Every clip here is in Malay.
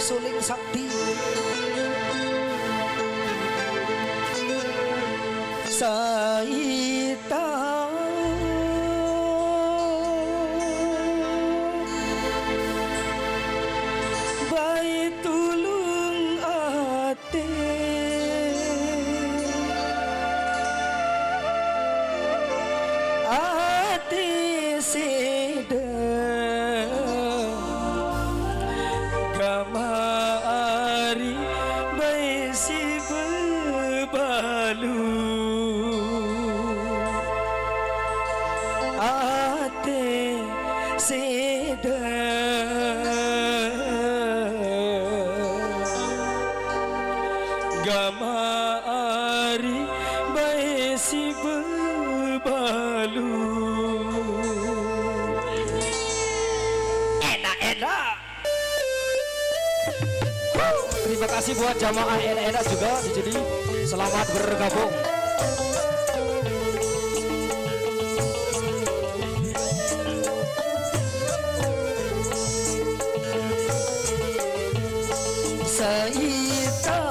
suling sakti Saita bayi tulung ate seda kamari bayi si bebalu ate seda kamari bayi si bebalu. Terima kasih buat jamaah enak-enak juga jadi selamat bergabung. Saita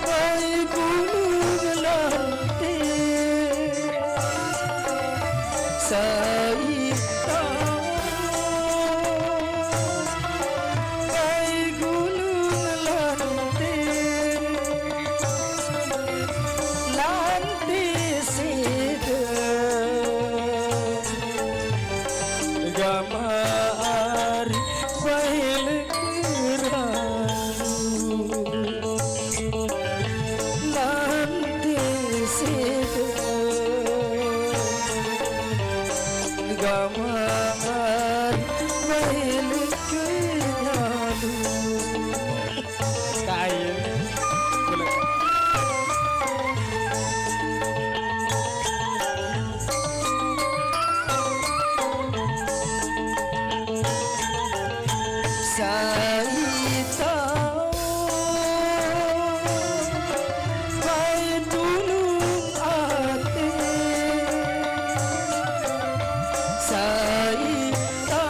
bayi gunung lantai Saita gamari bail keranu lanti seda gamari bail keranu kain Saita bayi tulung ate Saita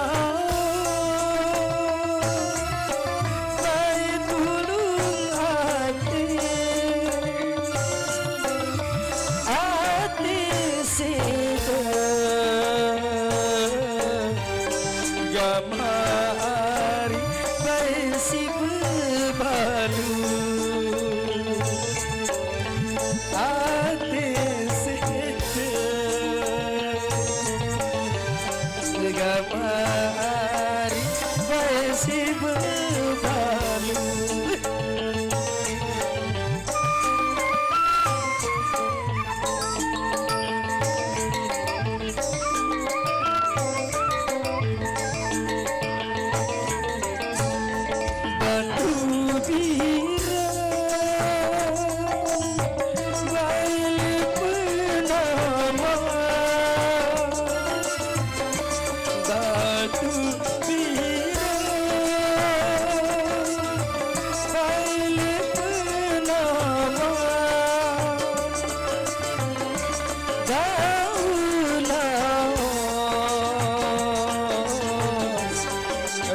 bayi tulung ate ate seda gamari si bebalu ate seda gamari si bebalu.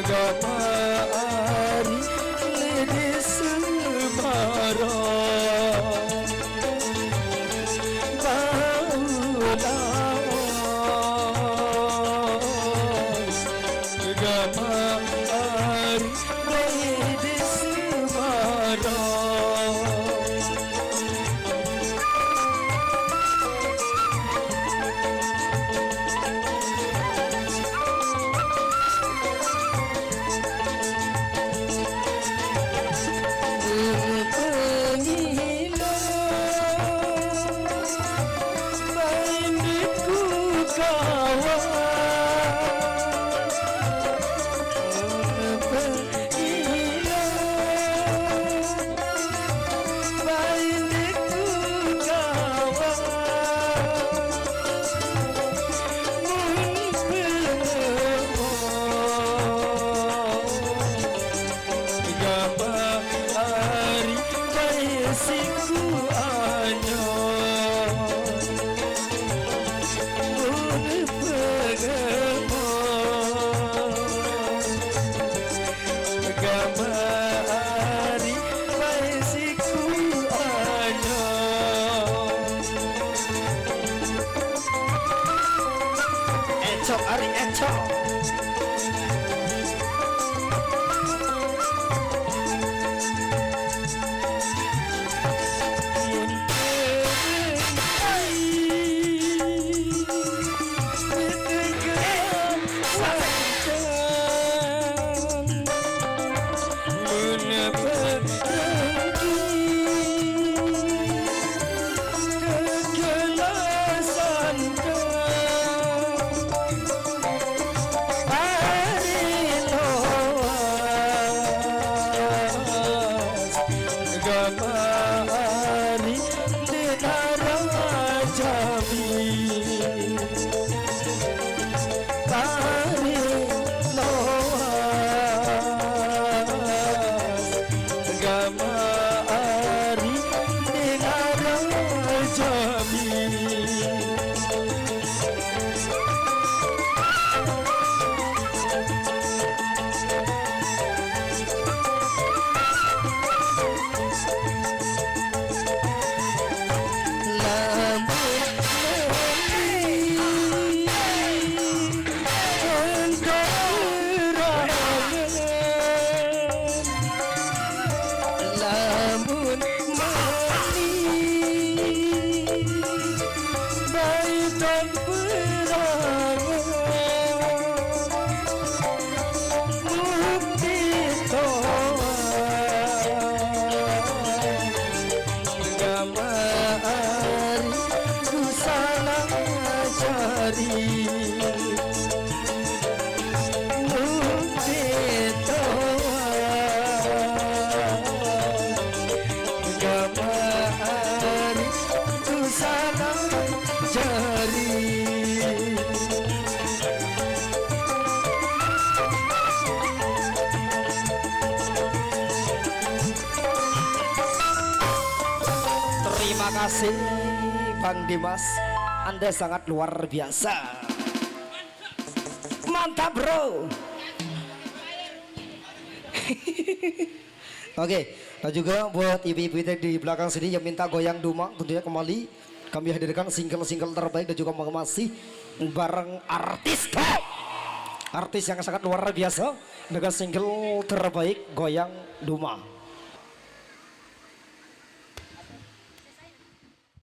Gamari lede sembarang baulaos gamari lede sembarang Siku anyo Ecok Ari Ecok. Terima kasih Bang Dimas, Anda sangat luar biasa. Mantap bro. Oke, dan juga buat ibu-ibu di belakang sini yang minta goyang Duma, tentunya kembali kami hadirkan single-single terbaik dan juga mengemasi bareng artis top, artis yang sangat luar biasa dengan single terbaik goyang Duma.